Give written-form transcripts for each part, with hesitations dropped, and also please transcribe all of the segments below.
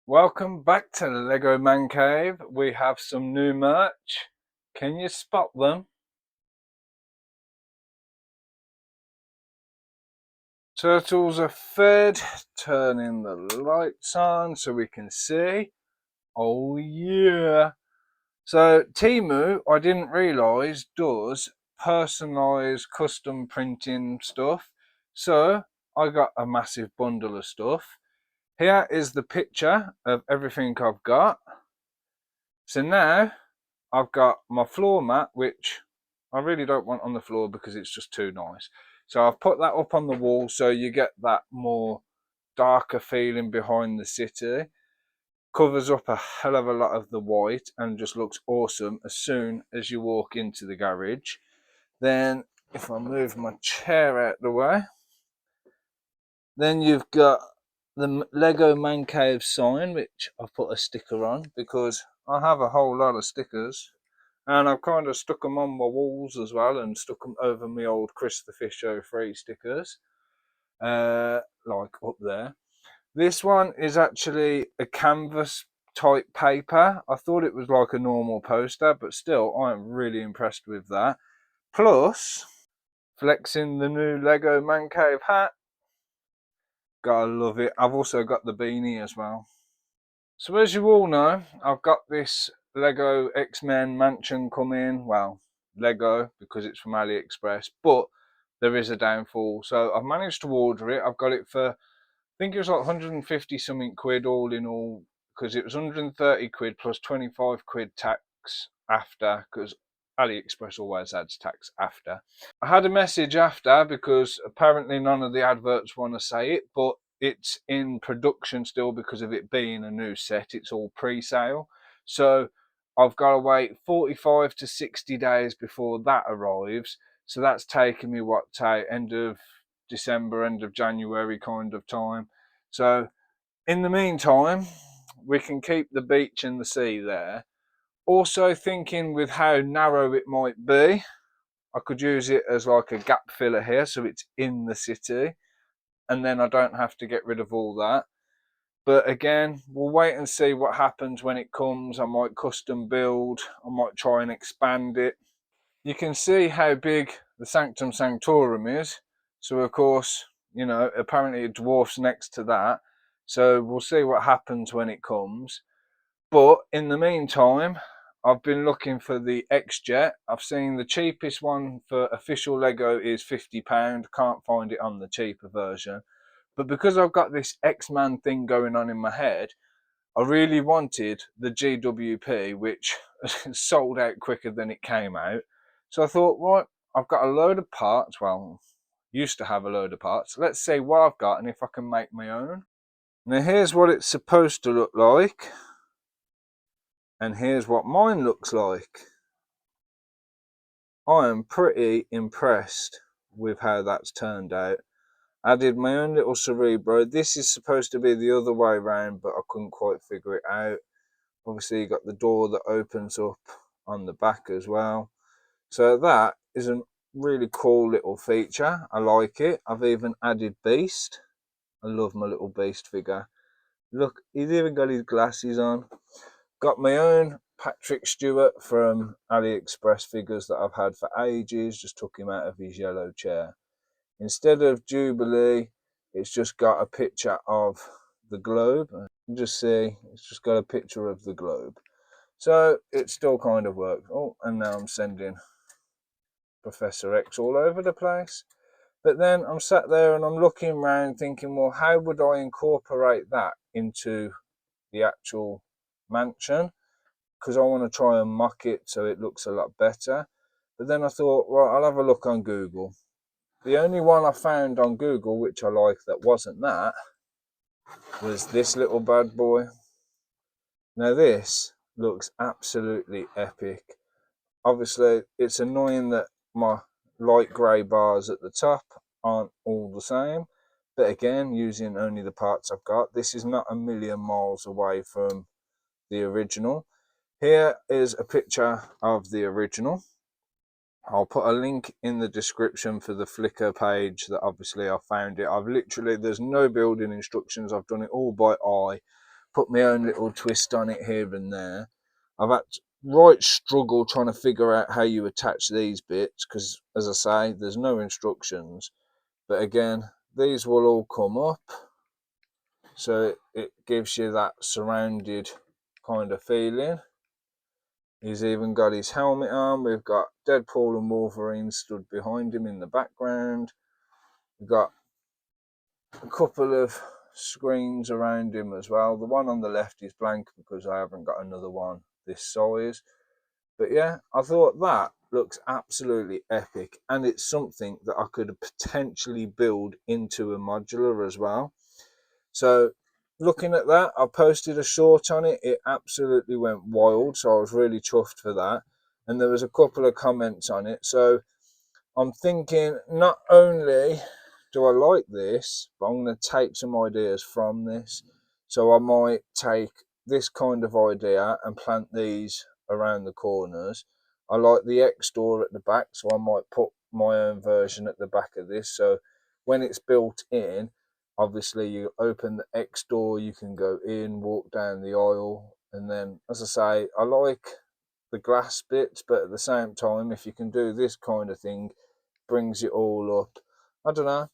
Welcome back to Lego Man Cave. We have some new merch. Can you spot them? Turtles are fed. Turning the lights on so we can see. Oh yeah. So Temu, I didn't realise, does personalised custom printing stuff. So I got a massive bundle of stuff. Here is the picture of everything I've got. So now I've got my floor mat, which I really don't want on the floor because it's just too nice. So I've put that up on the wall so you get that more darker feeling behind the city. Covers up a hell of a lot of the white and just looks awesome as soon as you walk into the garage. Then if I move my chair out the way, then you've got the Lego Man Cave sign, which I've put a sticker on because I have a whole lot of stickers. And I've kind of stuck them on my walls as well and stuck them over my old Chris the Fish Show 3 stickers, like up there. This one is actually a canvas type paper. I thought it was like a normal poster, but still, I am really impressed with that. Plus, flexing the new Lego Man Cave hat. Gotta love it. I've also got the beanie as well. So as you all know, I've got this Lego XMen Mansion coming. Well, Lego because it's from AliExpress, but there is a downfall. So I've managed to order it. I've got it for, I think it was like 150 something quid all in all, because it was 130 quid plus 25 quid tax after, because AliExpress always adds tax after. I had a message after because apparently none of the adverts want to say it, but it's in production still because of it being a new set. It's all pre-sale. So I've got to wait 45 to 60 days before that arrives. So that's taken me, what, end of December, end of January kind of time. So in the meantime, we can keep the beach and the sea there. Also thinking with how narrow it might be, I could use it as like a gap filler here so it's in the city and then I don't have to get rid of all that. But again, we'll wait and see what happens when it comes. I might custom build, I might try and expand it. You can see how big the Sanctum Sanctorum is. So of course, you know, apparently it dwarfs next to that. So we'll see what happens when it comes. But in the meantime, I've been looking for the X-Jet. I've seen the cheapest one for official Lego is £50. Can't find it on the cheaper version. But because I've got this X-Man thing going on in my head, I really wanted the GWP, which sold out quicker than it came out. So I thought, right, I've got a load of parts. Well, used to have a load of parts. Let's see what I've got and if I can make my own. Now here's what it's supposed to look like. And here's what mine looks like. I am pretty impressed with how that's turned out. I did my own little Cerebro. This is supposed to be the other way around, but I couldn't quite figure it out. Obviously, you got the door that opens up on the back as well. So that is a really cool little feature. I like it. I've even added Beast. I love my little Beast figure. Look, he's even got his glasses on. Got my own Patrick Stewart from AliExpress figures that I've had for ages. Just took him out of his yellow chair. Instead of Jubilee, it's just got a picture of the globe. You can just see it's just got a picture of the globe. So it still kind of works. Oh, and now I'm sending Professor X all over the place. But then I'm sat there and I'm looking around thinking, well, how would I incorporate that into the actual mansion? Because I want to try and mock it so it looks a lot better. But then I thought, well, I'll have a look on Google. The only one I found on Google, which I like that wasn't that, was this little bad boy. Now this looks absolutely epic. Obviously, it's annoying that my light grey bars at the top aren't all the same. But again, using only the parts I've got, this is not a million miles away from the original. Here is a picture of the original. I'll put a link in the description for the Flickr page that obviously I found it. There's no building instructions. I've done it all by eye. put my own little twist on it here and there. I've had right struggle trying to figure out how you attach these bits because, as I say, there's no instructions. But again, these will all come up, so it gives you that surrounded kind of feeling. He's even got his helmet on. We've got Deadpool and Wolverine stood behind him in the background. We've got a couple of screens around him as well. The one on the left is blank because I haven't got another one this size. But yeah, I thought that looks absolutely epic, and it's something that I could potentially build into a modular as well. So looking at that, I posted a short on it. It absolutely went wild, so I was really chuffed for that. And there was a couple of comments on it. So I'm thinking not only do I like this, but I'm going to take some ideas from this. So I might take this kind of idea and plant these around the corners. I like the X door at the back, so I might put my own version at the back of this. So when it's built in, obviously you open the X door, you can go in, walk down the aisle, and then, as I say, I like the glass bits, but at the same time, if you can do this kind of thing, brings it all up. I don't know,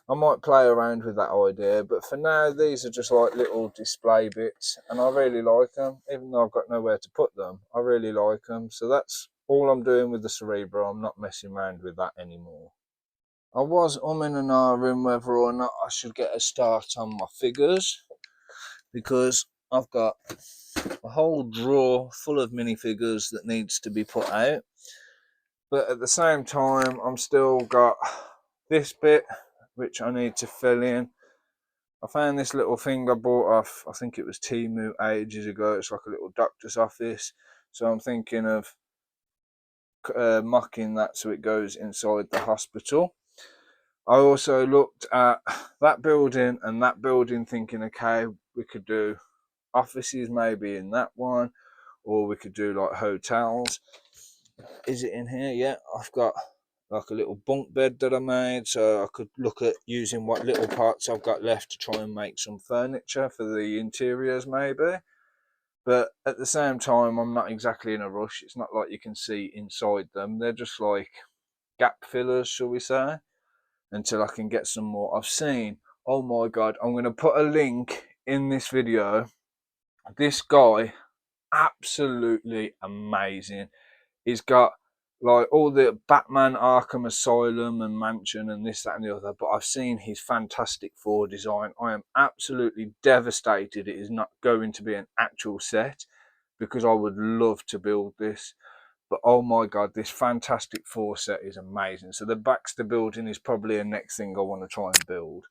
I might play around with that idea, but for now these are just like little display bits, and I really like them. Even though I've got nowhere to put them, I really like them. So that's all I'm doing with the Cerebro. I'm not messing around with that anymore. I was umming and ahhing whether or not I should get a start on my figures, because I've got a whole drawer full of minifigures that needs to be put out. But at the same time, I'm still got this bit which I need to fill in. I found this little thing I bought off, I think it was Temu ages ago. It's like a little doctor's office. So I'm thinking of mocking that so it goes inside the hospital. I also looked at that building and that building thinking, okay, we could do offices maybe in that one, or we could do like hotels. Is it in here? Yeah, I've got like a little bunk bed that I made, so I could look at using what little parts I've got left to try and make some furniture for the interiors maybe. But at the same time, I'm not exactly in a rush. It's not like you can see inside them. They're just like gap fillers, shall we say, until I can get some more. I've seen, oh my god, I'm going to put a link in this video. This guy, absolutely amazing. He's got like all the Batman Arkham Asylum and Mansion and this, that and the other, but I've seen his Fantastic Four design. I am absolutely devastated it is not going to be an actual set, because I would love to build this. But oh my god, this Fantastic Four set is amazing. So the Baxter building is probably the next thing I want to try and build.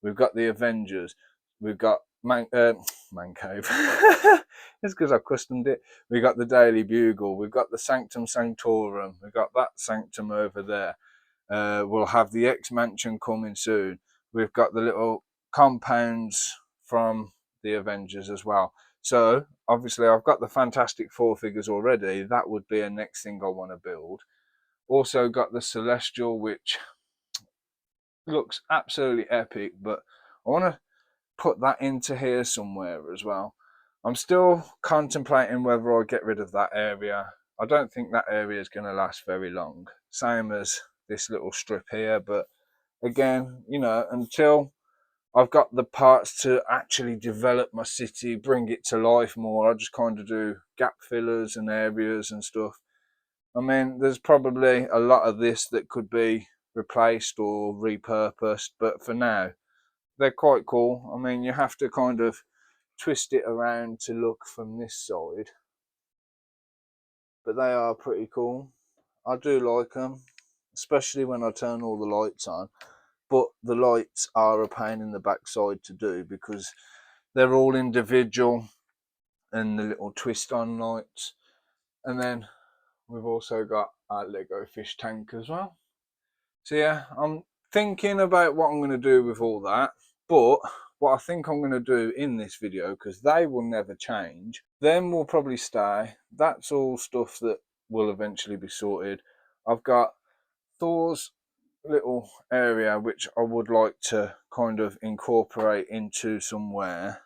We've got the Avengers. We've got mancave. It's because I customed it. We've got the Daily Bugle. We've got the Sanctum Sanctorum. We've got that sanctum over there. We'll have the X Mansion coming soon. We've got the little compounds from the Avengers as well. So obviously I've got the Fantastic Four figures already. That would be a next thing I want to build. Also got the Celestial, which looks absolutely epic, but I want to put that into here somewhere as well. I'm still contemplating whether I get rid of that area. I don't think that area is going to last very long, same as this little strip here. But again, you know, until I've got the parts to actually develop my city, bring it to life more, I just kind of do gap fillers and areas and stuff. I mean, there's probably a lot of this that could be replaced or repurposed, but for now, they're quite cool. I mean, you have to kind of twist it around to look from this side, but they are pretty cool. I do like them, especially when I turn all the lights on. But the lights are a pain in the backside to do because they're all individual and the little twist on lights. And then we've also got our Lego fish tank as well. So yeah, I'm thinking about what I'm going to do with all that. But what I think I'm going to do in this video, because they will never change, them will probably stay. That's all stuff that will eventually be sorted. I've got Thor's little area which I would like to kind of incorporate into somewhere,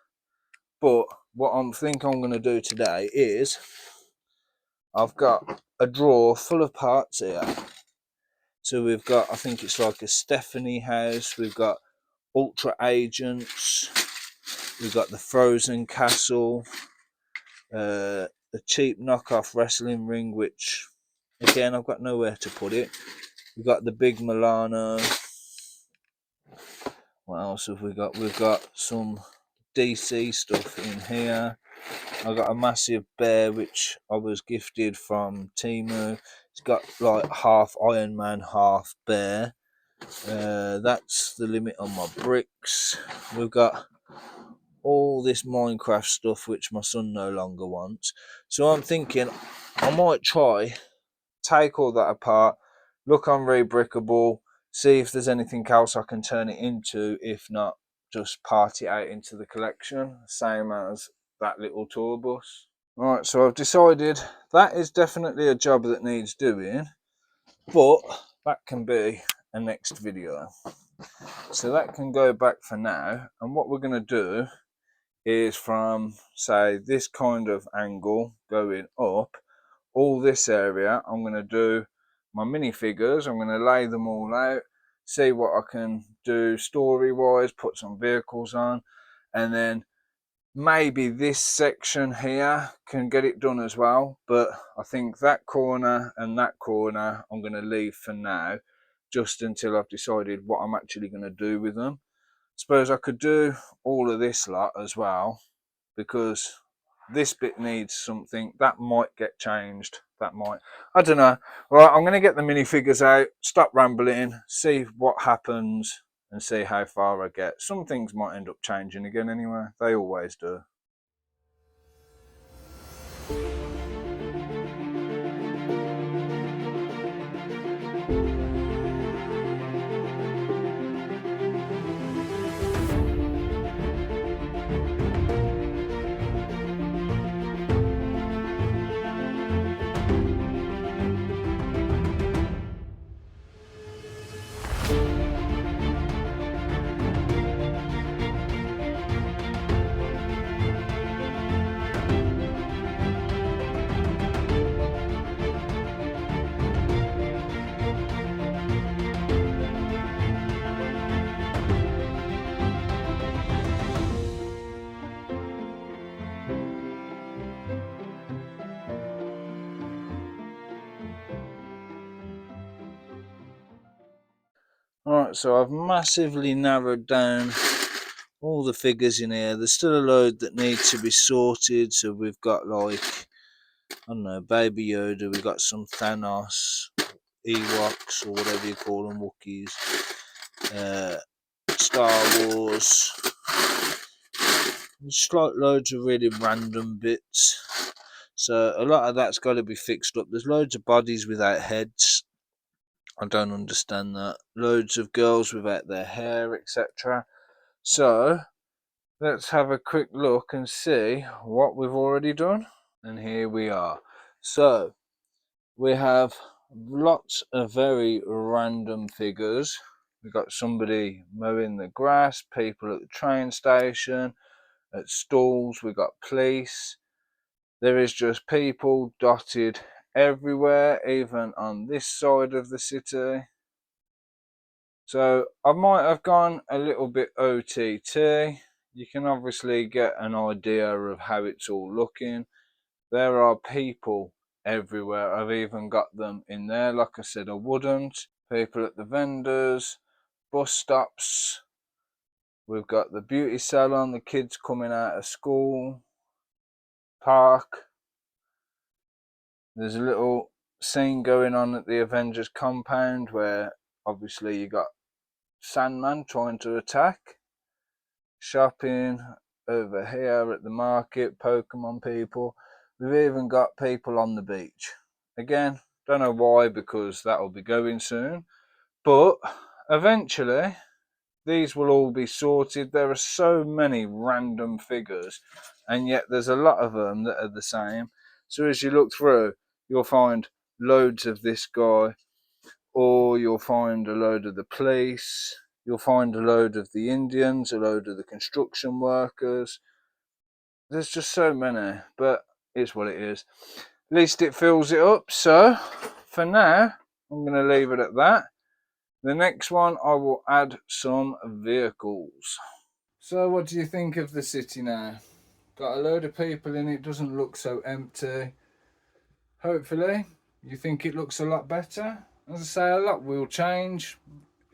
but what I think I'm going to do today is I've got a drawer full of parts here. So we've got, I think it's like a Stephanie house, we've got Ultra Agents, we've got the Frozen Castle, a cheap knockoff wrestling ring, which again I've got nowhere to put it. We've got the big Milano. What else have we got? We've got some DC stuff in here. I've got a massive bear which I was gifted from Temu. It's got like half Iron Man, half bear. That's the limit on my bricks. We've got all this Minecraft stuff which my son no longer wants. So I'm thinking I might try, take all that apart, look on Rebrickable, see if there's anything else I can turn it into. If not, just part it out into the collection, same as that little tour bus. Right, so I've decided that is definitely a job that needs doing, but that can be a next video. So that can go back for now, and what we're going to do is from, say, this kind of angle going up, all this area, I'm going to do my minifigures. I'm going to lay them all out, see what I can do story wise, put some vehicles on, and then maybe this section here can get it done as well. But I think that corner and that corner I'm going to leave for now, just until I've decided what I'm actually going to do with them. Suppose I could do all of this lot as well, because this bit needs something. That might get changed. That might, I don't know. Right, I'm going to get the minifigures out, stop rambling, see what happens, and see how far I get. Some things might end up changing again anyway. They always do. Alright, so I've massively narrowed down all the figures in here. There's still a load that need to be sorted. So we've got, like, I don't know, Baby Yoda, we've got some Thanos, Ewoks, or whatever you call them, Wookiees, Star Wars. Just like loads of really random bits. So a lot of that's got to be fixed up. There's loads of bodies without heads. I don't understand that. Loads of girls without their hair, etc. So let's have a quick look and see what we've already done. And here we are. So we have lots of very random figures. We've got somebody mowing the grass, people at the train station, at stalls, we've got police. There is just people dotted everywhere, even on this side of the city. So I might have gone a little bit OTT. You can obviously get an idea of how it's all looking. There are people everywhere. I've even got them in there. Like I said, I wouldn't. People at the vendors, bus stops. We've got the beauty salon, the kids coming out of school, park. There's a little scene going on at the Avengers compound where obviously you got Sandman trying to attack. Shopping over here at the market, Pokemon people. We've even got people on the beach. Again, don't know why, because that'll be going soon. But eventually, these will all be sorted. There are so many random figures, and yet there's a lot of them that are the same. So as you look through, you'll find loads of this guy, or you'll find a load of the police, you'll find a load of the Indians, a load of the construction workers. there's just so many, but it's what it is. At least it fills it up. So for now, I'm going to leave it at that. The next one, I will add some vehicles. So what do you think of the city now? Got a load of people in it, doesn't look so empty. Hopefully you think it looks a lot better. As I say, a lot will change,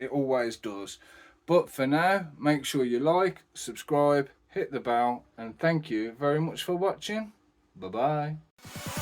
it always does. But for now, make sure you like, subscribe, hit the bell, and thank you very much for watching. Bye bye.